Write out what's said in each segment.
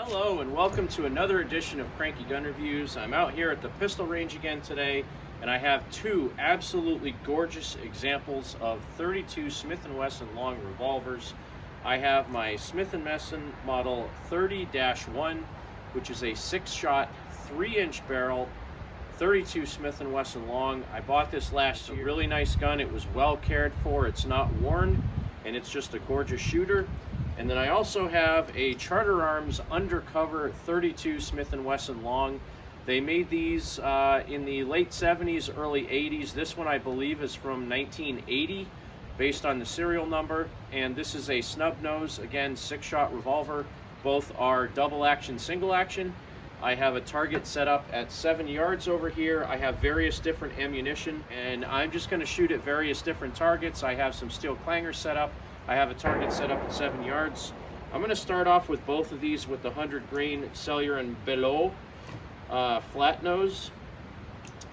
Hello and welcome to another edition of Cranky Gun Reviews. I'm out here at the pistol range again today, and I have two absolutely gorgeous examples of 32 Smith and Wesson long revolvers. I have my Smith and Wesson model 30-1, which is a 6-shot, 3-inch barrel, 32 Smith and Wesson long. I bought this last year. Really nice gun. It was well cared for. It's not worn, and it's just a gorgeous shooter. And then I also have a Charter Arms Undercover 32 Smith & Wesson long. They made these in the late 70s, early 80s. This one I believe is from 1980 based on the serial number. And this is a snub nose, again, 6-shot revolver. Both are double action, single action. I have a target set up at 7 yards over here. I have various different ammunition, and I'm just going to shoot at various different targets. I have some steel clangers set up. I have a target set up at 7 yards. I'm going to start off with both of these with the 100 grain Cellular and Below flat nose,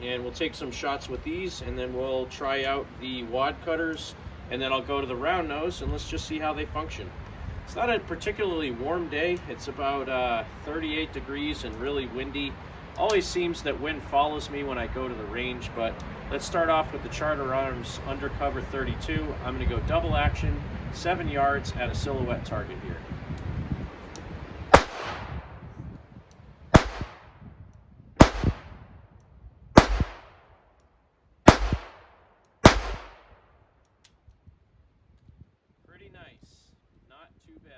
and we'll take some shots with these, and then we'll try out the wad cutters, and then I'll go to the round nose, and let's just see how they function. It's not a particularly warm day. It's about 38 degrees and really windy. Always seems that wind follows me when I go to the range, but let's start off with the Charter Arms Undercover 32. I'm going to go double action, 7 yards at a silhouette target here. Pretty nice, not too bad.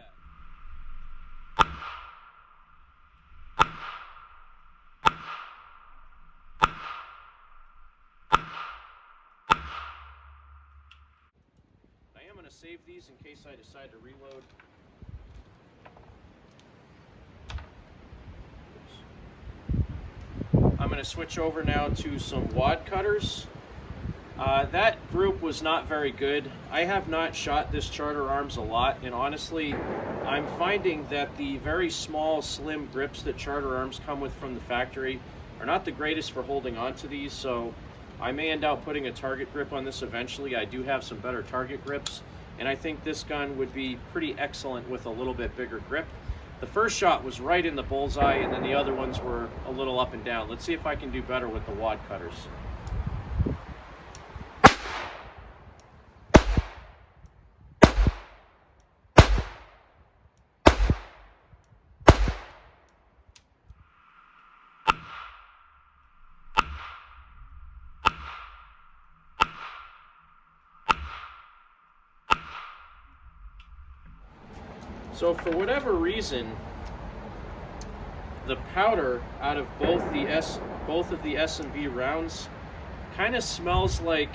I'm going to save these in case I decide to reload. Oops. I'm going to switch over now to some wad cutters. That group was not very good. I have not shot this Charter Arms a lot, and honestly, I'm finding that the very small, slim grips that Charter Arms come with from the factory are not the greatest for holding onto these, so I may end up putting a target grip on this eventually. I do have some better target grips, and I think this gun would be pretty excellent with a little bit bigger grip. The first shot was right in the bullseye, and then the other ones were a little up and down. Let's see if I can do better with the wad cutters. So for whatever reason, the powder out of both of the S&B rounds kind of smells like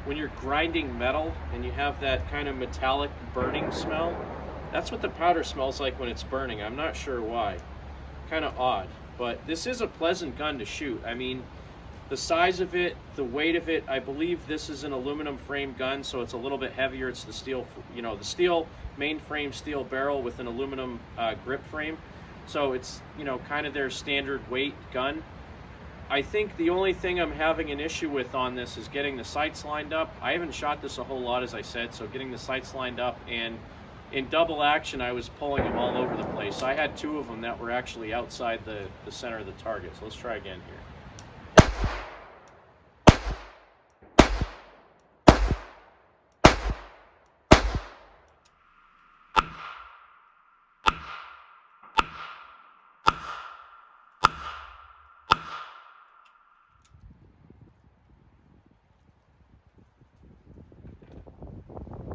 when you're grinding metal and you have that kind of metallic burning smell. That's what the powder smells like when it's burning. I'm not sure why. Kind of odd, but this is a pleasant gun to shoot. I mean, the size of it, the weight of it, I believe this is an aluminum frame gun, so it's a little bit heavier. It's the steel, the steel mainframe steel barrel with an aluminum grip frame. So it's, kind of their standard weight gun. I think the only thing I'm having an issue with on this is getting the sights lined up. I haven't shot this a whole lot, as I said, so getting the sights lined up, and in double action, I was pulling them all over the place. So I had 2 of them that were actually outside the center of the target. So let's try again here.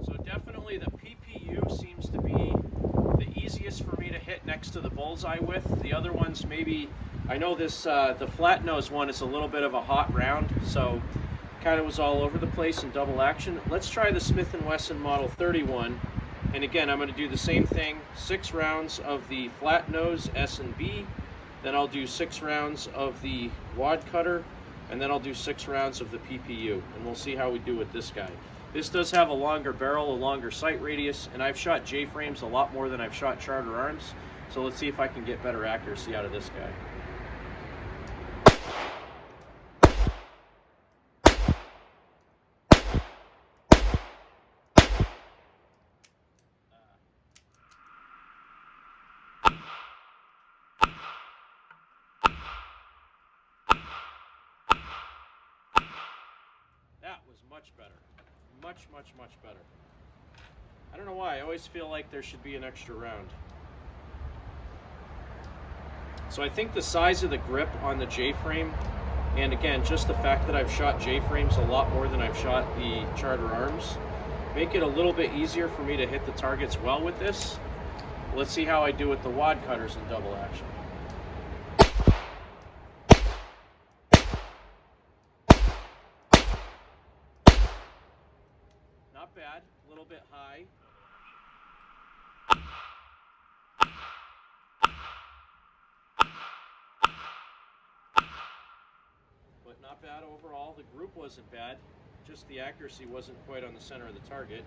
So definitely the PPU seems to be the easiest for me to hit next to the bullseye with. The other ones maybe, I know this, the flat nose one is a little bit of a hot round, so kind of was all over the place in double action. Let's try the Smith and Wesson Model 31. And again, I'm going to do the same thing, 6 rounds of the flat nose S&B, then I'll do 6 rounds of the wad cutter, and then I'll do 6 rounds of the PPU, and we'll see how we do with this guy. This does have a longer barrel, a longer sight radius, and I've shot J-frames a lot more than I've shot Charter Arms, so let's see if I can get better accuracy out of this guy. Much better. Much, much, much better. I don't know why, I always feel like there should be an extra round. So I think the size of the grip on the J-frame, and again, just the fact that I've shot J-frames a lot more than I've shot the Charter Arms, make it a little bit easier for me to hit the targets well with this. Let's see how I do with the wad cutters in double action. Not bad, a little bit high. But not bad overall. The group wasn't bad, just the accuracy wasn't quite on the center of the target.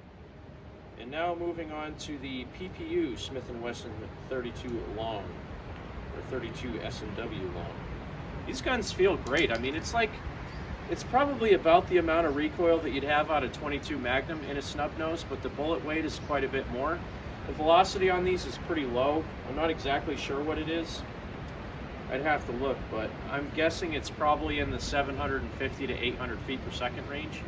And now moving on to the PPU Smith and Wesson 32 long, or 32 SMW long. These guns feel great. I mean, it's probably about the amount of recoil that you'd have out of 22 Magnum in a snub nose, but the bullet weight is quite a bit more. The velocity on these is pretty low. I'm not exactly sure what it is. I'd have to look, but I'm guessing it's probably in the 750 to 800 feet per second range.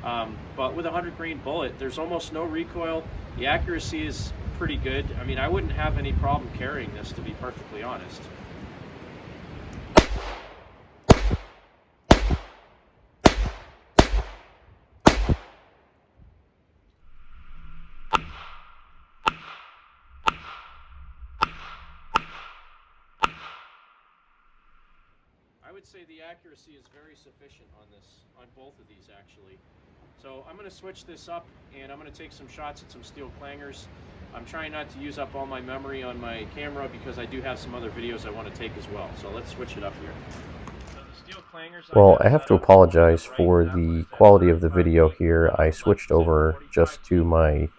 But with a 100 grain bullet, there's almost no recoil. The accuracy is pretty good. I mean, I wouldn't have any problem carrying this, to be perfectly honest. I would say the accuracy is very sufficient on both of these actually. So I'm going to switch this up and I'm going to take some shots at some steel clangers. I'm trying not to use up all my memory on my camera because I do have some other videos I want to take as well. So let's switch it up here. So the steel clangers, well, I have to apologize for the quality of the video here. I switched over just to my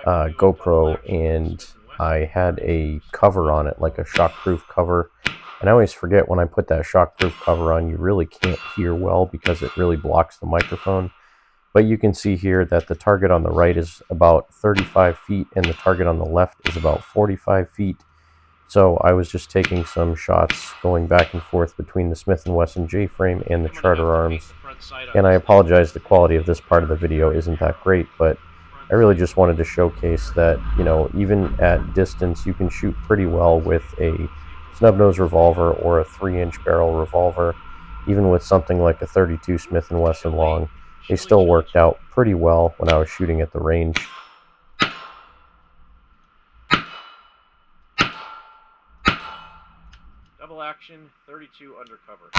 GoPro and I had a cover on it, like a shockproof cover. And I always forget when I put that shockproof cover on, you really can't hear well because it really blocks the microphone. But you can see here that the target on the right is about 35 feet and the target on the left is about 45 feet. So I was just taking some shots going back and forth between the Smith & Wesson J-frame and the Charter Arms. And I apologize, the quality of this part of the video isn't that great, but I really just wanted to showcase that, you know, even at distance you can shoot pretty well with a snub-nose revolver or a 3-inch barrel revolver. Even with something like a 32 Smith & Wesson long, they still worked out pretty well when I was shooting at the range. Double action, 32 undercover.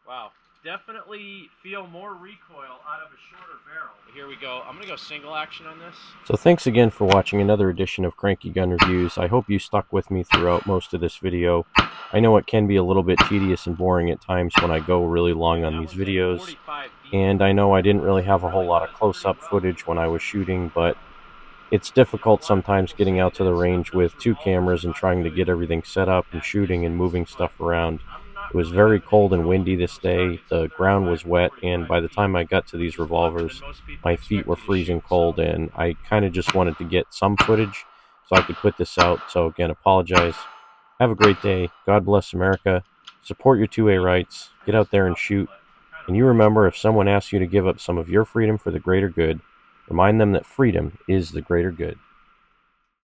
Wow, definitely feel more recoil out of a shorter barrel. Here we go. I'm going to go single action on this. So thanks again for watching another edition of Cranky Gun Reviews. I hope you stuck with me throughout most of this video. I know it can be a little bit tedious and boring at times when I go really long on these videos. And I know I didn't really have a whole lot of close-up footage when I was shooting, but it's difficult sometimes getting out to the range with two cameras and trying to get everything set up and shooting and moving stuff around. It was very cold and windy this day, the ground was wet, and by the time I got to these revolvers, my feet were freezing cold, and I kind of just wanted to get some footage so I could put this out. So again, apologize. Have a great day. God bless America. Support your 2A rights. Get out there and shoot. And you remember, if someone asks you to give up some of your freedom for the greater good, remind them that freedom is the greater good.